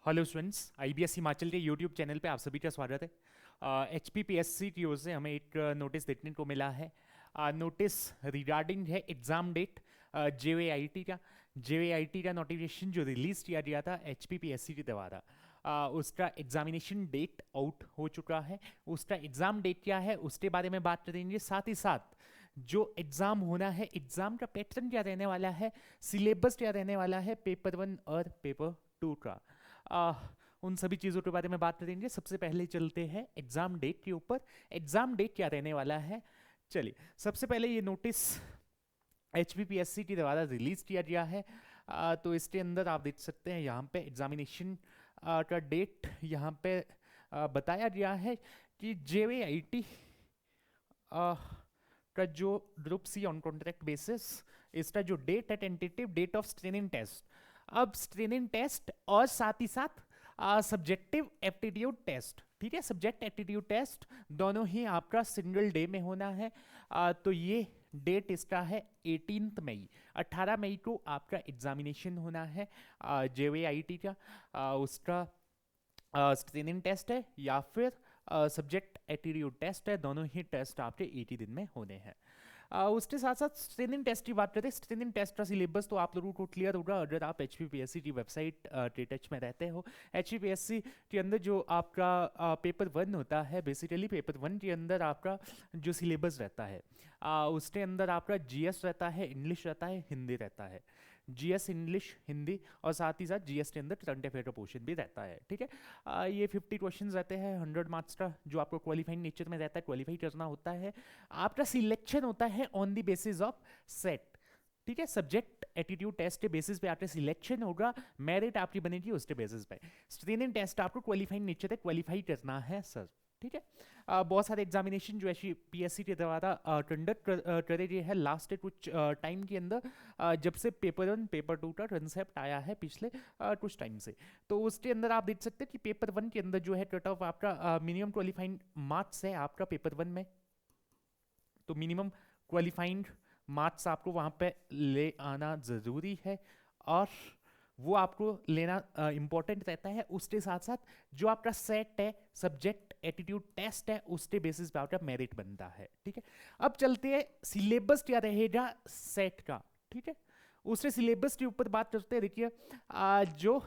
Hello students, IBS Himachal के YouTube channel पे आप सभी का स्वागत है। एचपीपीएससी की ओर से हमें एक नोटिस देखने को मिला है। नोटिस रिगार्डिंग है एग्जाम डेट जेवीआईटी का। जेवीआईटी का नोटिफिकेशन जो रिलीज किया गया था एचपीपीएससी के द्वारा, उसका एग्जामिनेशन डेट आउट हो चुका है। उसका एग्जाम डेट क्या है उसके बारे में बात करेंगे, साथ ही साथ जो एग्जाम होना है एग्जाम का पैटर्न क्या रहने वाला है, सिलेबस क्या रहने वाला है पेपर 1 और पेपर 2 का। आ, उन सभी चीज़ों के बारे में बात करेंगे। सबसे पहले चलते हैं एग्जाम डेट के ऊपर। एग्जाम डेट क्या रहने वाला है, चलिए सबसे पहले ये नोटिस एचपीपीएससी के द्वारा रिलीज किया गया है। तो इसके अंदर आप देख सकते हैं यहाँ पे एग्जामिनेशन का डेट यहाँ पे बताया गया है कि जेवीआईटी का जो group C on contract basis, इसका जो डेट है tentative date of screening test. अब स्क्रीनिंग टेस्ट और साथ ही साथ सब्जेक्टिव एप्टीट्यूड टेस्ट, ठीक है, सब्जेक्ट एप्टीट्यूड टेस्ट दोनों ही आपका सिंगल डे में होना है। तो ये डेट इसका है 18 मई। 18 मई को आपका एग्जामिनेशन होना है जेवीआईटी का। उसका स्क्रीनिंग टेस्ट है या फिर सब्जेक्ट एटीट्यूड टेस्ट है, दोनों ही टेस्ट आपके 80 दिन में होने हैं। उसके साथ साथ स्क्रीनिंग टेस्ट की बात करें, स्क्रीनिंग टेस्ट का सिलेबस तो आप लोगों को क्लियर होगा अगर आप एचपीपीएससी की वेबसाइट के टच में रहते हो। एचपीपीएससी के अंदर जो आपका पेपर 1 होता है, बेसिकली पेपर 1 के अंदर आपका जो सिलेबस रहता है उसके अंदर आपका जीएस रहता है, इंग्लिश रहता है, हिंदी रहता है। जीएस, इंग्लिश, हिंदी और साथ ही साथ जीएस के अंदर करंट अफेयर का पोर्शन भी रहता है, ठीक है। ये 50 क्वेश्चंस रहते हैं, 100 मार्क्स का जो आपको क्वालिफाइंग नेचर में रहता है, क्वालिफाई करना होता है। आपका सिलेक्शन होता है on the basis of set, ठीक है। सब्जेक्ट एटीट्यूड टेस्ट के बेसिस पे आपका सिलेक्शन होगा, मेरिट आपकी बनेगी उसके बेसिस पे। स्क्रीनिंग टेस्ट आपको क्वालिफाइंग नेचर है, क्वालिफाई करना है सर, ठीक है। बहुत सारे एग्जामिनेशन जो है पीएससी के द्वारा कंडक्ट करे गए हैं लास्ट कुछ टाइम के अंदर, जब से पेपर 1 पेपर 2 का कंसेप्ट आया है पिछले कुछ टाइम से। तो उसके अंदर आप देख सकते हैं कि पेपर 1 के अंदर जो है कट ऑफ आपका मिनिमम क्वालिफाइंग मार्क्स है आपका पेपर 1 में। तो मिनिमम क्वालिफाइंग मार्क्स आपको वहां पे ले आना जरूरी है और वो आपको लेना इंपॉर्टेंट रहता है। उसके साथ साथ जो आपका सेट है, सब्जेक्ट एटीट्यूड टेस्ट है, उसके बेसिस पे आपका मेरिट बनता है, ठीक है। अब चलते हैं सिलेबस क्या रहेगा सेट का, ठीक है। उससे सिलेबस के ऊपर बात करते हैं। देखिए जो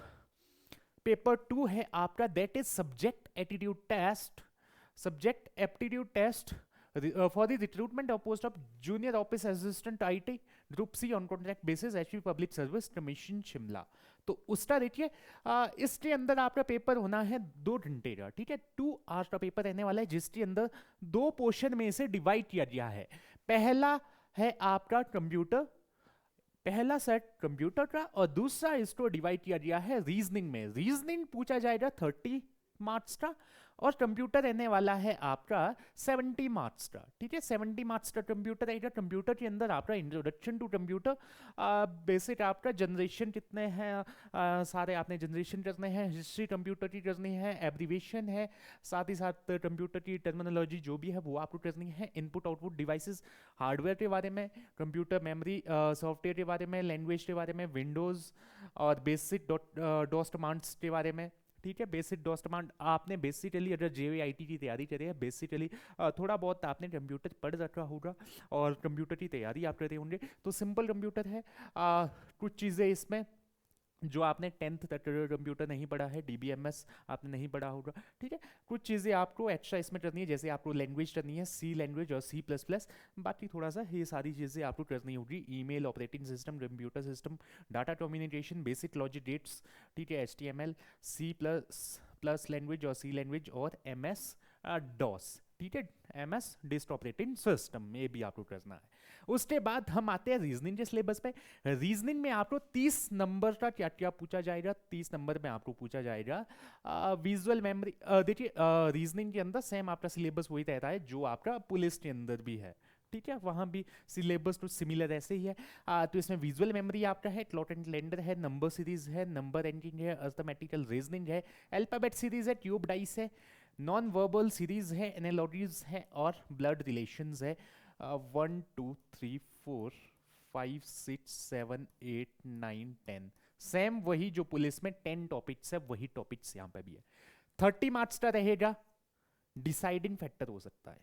पेपर 2 है आपका, that is subject attitude test, subject aptitude test for the recruitment of post of junior office assistant IT group C on contract basis HP public service commission Shimla. तो उसका देखिए इसके अंदर आपका पेपर होना है 2 घंटे का, ठीक है। 2 आवर्स का पेपर रहने वाला है जिसके अंदर 2 पोर्शन में से डिवाइड किया गया है। पहला है आपका कंप्यूटर, पहला सेट कंप्यूटर का, और दूसरा इसको डिवाइड किया गया है रीजनिंग में। रीजनिंग पूछा जाएगा 30 मार्क्स का और कंप्यूटर रहने वाला है आपका 70 मार्क्स का, ठीक है। 70 मार्क्स का कंप्यूटर रहेगा। कंप्यूटर के अंदर आपका इंट्रोडक्शन टू कंप्यूटर, बेसिक आपका जनरेशन कितने हैं सारे आपने जनरेशन करने हैं, हिस्ट्री कंप्यूटर की करनी है, एब्रीवेशन है, साथ ही साथ कंप्यूटर की टर्मिनोलॉजी जो भी है वो आपको करनी है, इनपुट आउटपुट डिवाइसेस, हार्डवेयर के बारे में, कंप्यूटर मेमोरी सॉफ्टवेयर के बारे में, लैंग्वेज के बारे में, विंडोज़ और बेसिक डॉस कमांड्स के बारे में, ठीक है। बेसिक डॉस कमांड आपने बेसिकली अगर जेवीआईटी की तैयारी करें है, बेसिकली थोड़ा बहुत आपने कंप्यूटर पढ़ रखा होगा और कंप्यूटर की तैयारी आप करते होंगे, तो सिंपल कंप्यूटर है। कुछ चीज़ें इसमें जो आपने 10th तक कंप्यूटर नहीं पढ़ा है, डीबीएमएस आपने नहीं पढ़ा होगा, ठीक है। कुछ चीज़ें आपको एक्स्ट्रा इसमें करनी है, जैसे आपको लैंग्वेज करनी है सी लैंग्वेज और C++। बाकी थोड़ा सा ये सारी चीज़ें आपको करनी होगी, email, operating system, computer system, data communication, basic logic gates, ठीक है, HTML, C++ लैंग्वेज और C लैंग्वेज और MS DOS, ठीक है, MS डिस्क ऑपरेटिंग सिस्टम, ये भी आपको करना है। उसके बाद हम आते हैं रीजनिंग के सिलेबस पे। रीजनिंग में आपको 30 नंबर का क्या क्या पूछा जाएगा, 30 नंबर में आपको पूछा जाएगा विजुअल मेमोरी। देखिए रीजनिंग के अंदर सेम आपका सिलेबस वही रहता है जो आपका पुलिस के अंदर भी है, ठीक है। वहां भी सिलेबस तो सिमिलर ऐसे ही है। तो इसमें विजुअल मेमोरी आपका है, क्लॉट एंड कैलेंडर है, नंबर सीरीज है, नंबर एंडिंग है, अर्थमेटिकल रीजनिंग है, अल्फाबेट सीरीज है, ट्यूब डाइस है, नॉन वर्बल सीरीज है, एनालॉजीज है और ब्लड रिलेशंस है। 1 2 3 4 5 6 7 8 9 10 सेम वही जो पुलिस में 10 टॉपिक्स है वही टॉपिक्स यहाँ पे भी है। 30 मार्क्स का रहेगा, डिसाइडिंग फैक्टर हो सकता है,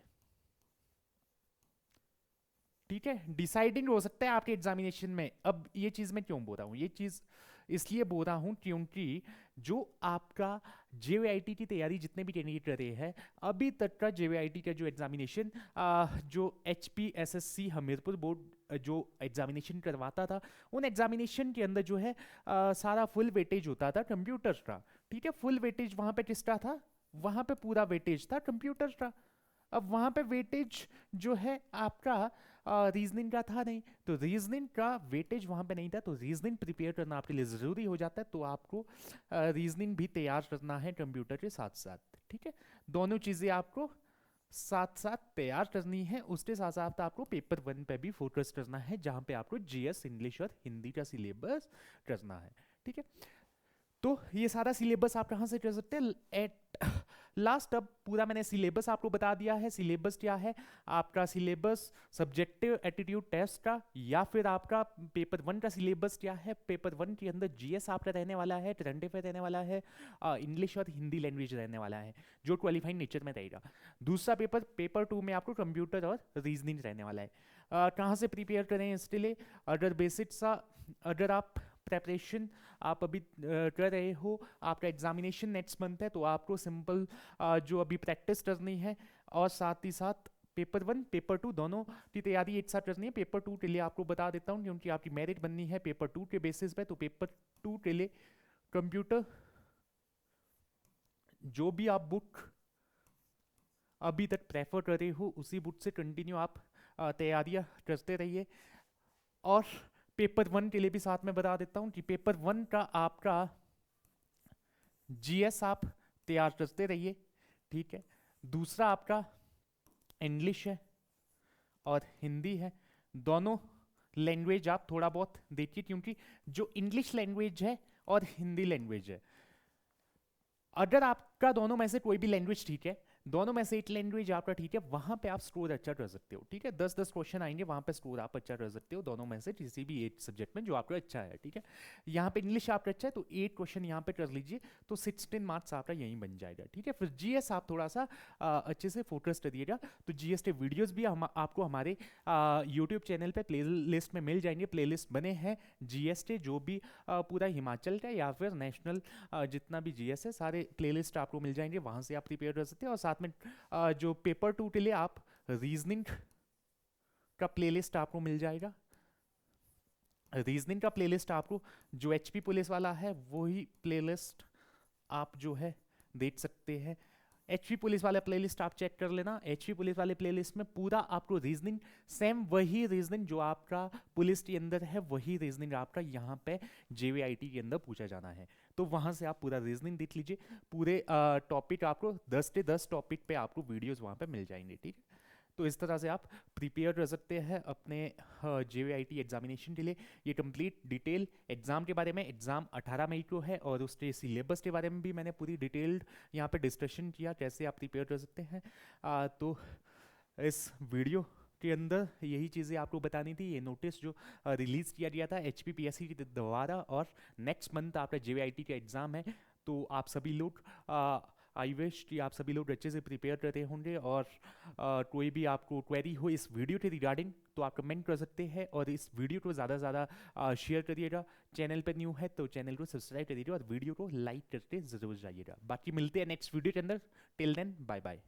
ठीक है, डिसाइडिंग हो सकता है आपके एग्जामिनेशन में। अब ये चीज मैं क्यों बोल रहा हूँ, ये चीज इसलिए बोल रहा हूँ क्योंकि जो आपका जेवीआईटी की तैयारी जितने भी कैंडिडेट कर रहे हैं, अभी तक का जेवीआईटी का जो एग्जामिनेशन जो HPSSC हमीरपुर बोर्ड जो एग्जामिनेशन करवाता था, उन एग्जामिनेशन के अंदर जो है सारा फुल वेटेज होता था कंप्यूटर का, ठीक है, फुल वेटेज वहां पे किसका था, वहां पे पूरा वेटेज था कंप्यूटर का। अब वहां पे वेटेज जो है आपका रीजनिंग का था नहीं, तो रीजनिंग का वेटेज वहां पे नहीं था, तो रीजनिंग प्रिपेयर करना आपके लिए जरूरी हो जाता है, तो आपको रीजनिंग भी तैयार करना है कंप्यूटर के साथ साथ, ठीक है, दोनों चीजें आपको साथ साथ तैयार करनी है। उसके साथ साथ आपको पेपर 1 पे भी फोकस करना है, जहां पे आपको जीएस, इंग्लिश और हिंदी का सिलेबस करना है, ठीक है। तो ये सारा सिलेबस आप कहाँ से कर सकते हैं एट लास्ट। अब पूरा मैंने सिलेबस आपको बता दिया है। सिलेबस क्या है आपका, सिलेबस सब्जेक्टिव एटीट्यूड टेस्ट का, या फिर आपका पेपर 1 का सिलेबस क्या है, पेपर 1 के अंदर जीएस आपका रहने वाला है, करंट अफेयर रहने वाला है, इंग्लिश और हिंदी लैंग्वेज रहने वाला है जो क्वालिफाइंग नेचर में रहेगा। दूसरा पेपर 2 में आपको कंप्यूटर और रीजनिंग रहने वाला है। कहाँ से प्रिपेयर करें इसके लिए, अगर बेसिक सा अगर आप प्रेपरेशन आप अभी कर रहे हो, आपका एग्जामिनेशन नेक्स्ट मंथ है, तो आपको सिंपल जो अभी प्रैक्टिस करनी है और साथ ही साथ पेपर 1 पेपर 2 दोनों की तैयारी एक साथ करनी है। पेपर 2 के लिए आपको बता देता हूँ क्योंकि आपकी मेरिट बननी है पेपर 2 के बेसिस पे, तो पेपर 2 के लिए कंप्यूटर जो भी आप बुक अभी तक प्रेफर कर रहे हो उसी बुक से कंटिन्यू आप तैयारियां करते रहिए। और पेपर 1 के लिए भी साथ में बता देता हूं कि पेपर 1 का आपका जीएस आप तैयार करते रहिए, ठीक है। दूसरा आपका इंग्लिश है और हिंदी है, दोनों लैंग्वेज आप थोड़ा बहुत देखिए, क्योंकि जो इंग्लिश लैंग्वेज है और हिंदी लैंग्वेज है, अगर आपका दोनों में से कोई भी लैंग्वेज ठीक है, दोनों में से एक लैंग्वेज आपका ठीक है, वहां पे आप स्कोर अच्छा कर सकते हो, ठीक है। 10-10 क्वेश्चन आएंगे, वहां पे स्कोर आप अच्छा कर सकते हो दोनों में से किसी भी एक सब्जेक्ट में जो आपका अच्छा है, ठीक है। यहाँ पे इंग्लिश आपका अच्छा है तो 8 क्वेश्चन यहाँ पे कर लीजिए, तो 16 मार्क्स आपका यहीं बन जाएगा, ठीक है। फिर जीएस आप थोड़ा सा अच्छे से फोकस करिएगा, तो जीएस के वीडियोज भी आपको हमारे यूट्यूब चैनल पर प्ले लिस्ट में मिल जाएंगे। प्ले लिस्ट बने हैं जीएस के, जो भी पूरा हिमाचल का या फिर नेशनल जितना भी जीएस है, सारे प्लेलिस्ट आपको मिल जाएंगे, वहां से आप प्रिपेयर कर सकते हैं। और साथ में जो पेपर 2 के लिए आप रीजनिंग का प्लेलिस्ट आपको मिल जाएगा। रीजनिंग का प्लेलिस्ट आपको जो एचपी पुलिस वाला है वही प्लेलिस्ट आप जो है देख सकते हैं। एचपी पुलिस वाले प्लेलिस्ट आप चेक कर लेना। एचपी पुलिस वाले प्लेलिस्ट में पूरा आपको रीजनिंग, सेम वही रीजनिंग जो आपका पुलिस के अंदर है, वही रीजनिंग आपका यहाँ पे जेवीआईटी के अंदर पूछा जाना है, तो वहां से आप पूरा रीजनिंग देख लीजिए। पूरे टॉपिक आपको 10 से 10 टॉपिक पे आपको वीडियोस वहां पे मिल जाएंगे, ठीक है। तो इस तरह से आप प्रिपेयर कर सकते हैं अपने जेवीआईटी एग्जामिनेशन के लिए। ये कंप्लीट डिटेल एग्जाम के बारे में, एग्जाम 18 मई को है, और उसके सिलेबस के बारे में भी मैंने पूरी डिटेल्ड यहाँ पे डिस्कशन किया कैसे आप प्रिपेयर कर सकते हैं। तो इस वीडियो के अंदर यही चीज़ें आपको बतानी थी। ये नोटिस जो रिलीज़ किया गया था HPPSC के द्वारा, और नेक्स्ट मंथ आपका जेवीआईटी का एग्ज़ाम है, तो आप सभी लोग आई विश कि आप सभी लोग अच्छे से प्रिपेयर करते होंगे। और कोई भी आपको क्वेरी हो इस वीडियो के रिगार्डिंग तो आप कमेंट कर सकते हैं, और इस वीडियो को ज़्यादा से ज़्यादा शेयर करिएगा। चैनल पर न्यू है तो चैनल को सब्सक्राइब करिएगा और वीडियो को लाइक करते ज़रूर जाइएगा। बाकी मिलते हैं नेक्स्ट वीडियो के अंदर। Till then bye bye.